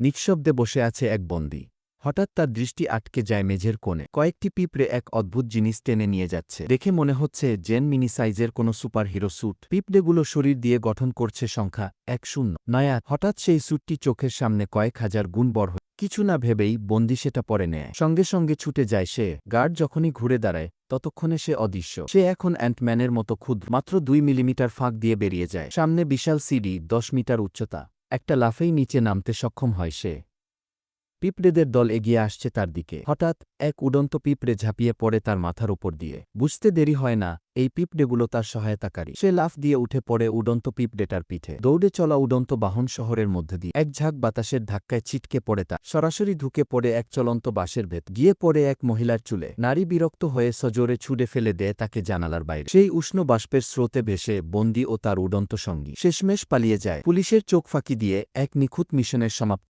নিঃশব্দে বসে আছে এক বন্দী। হঠাৎ তার দৃষ্টি আটকে যায় মেঝের কোণে। কয়েকটি পিঁপড়ে এক অদ্ভুত জিনিস টেনে নিয়ে যাচ্ছে। দেখে মনে হচ্ছে জেন মিনি সাইজের কোনো সুপারহিরো স্যুট। পিঁপড়েগুলো শরীর দিয়ে গঠন করছে সংখ্যা ১-০ নয়া। হঠাৎ সেই স্যুটটি চোখের সামনে কয়েক হাজার গুণ বড় হয়। কিছু না ভেবেই বন্দী সেটা পরে নেয়। সঙ্গে সঙ্গে ছুটে যায় সে। গার্ড যখনই ঘুরে দাঁড়ায় ততক্ষণে সে অদৃশ্য। সে এখন অ্যান্টম্যানের মতো ক্ষুদ্র। মাত্র ২ মিলিমিটার ফাঁক দিয়ে বেরিয়ে যায়। সামনে বিশাল সিঁড়ি, ১০ মিটার উচ্চতা। একটা লাফেই নিচে নামতে সক্ষম হয় সে। পিঁপড়েদের দল এগিয়ে আসছে তার দিকে। হঠাৎ এক উড়ন্ত পিঁপড়ে ঝাঁপিয়ে পড়ে তার মাথার উপর দিয়ে। বুঝতে দেরি হয় না, এই পিঁপড়েগুলো তার সহায়তাকারী। সে লাফ দিয়ে উঠে পড়ে উড়ন্ত পিঁপড়েটার পিঠে। দৌড়ে চলা উড়ন্ত বাহন শহরের মধ্যে দিয়ে এক ঝাঁক বাতাসের ধাক্কায় ছিটকে পড়ে তা সরাসরি ঢুকে পড়ে এক চলন্ত বাঁশের ভেত গিয়ে পড়ে এক মহিলার চুলে। নারী বিরক্ত হয়ে সজোরে ছুড়ে ফেলে দেয় তাকে জানালার বাইরে। সেই উষ্ণ বাষ্পের স্রোতে ভেসে বন্দী ও তার উড়ন্ত সঙ্গী শেষমেশ পালিয়ে যায়। পুলিশের চোখ ফাঁকি দিয়ে এক নিখুঁত মিশনের সমাপ্তি।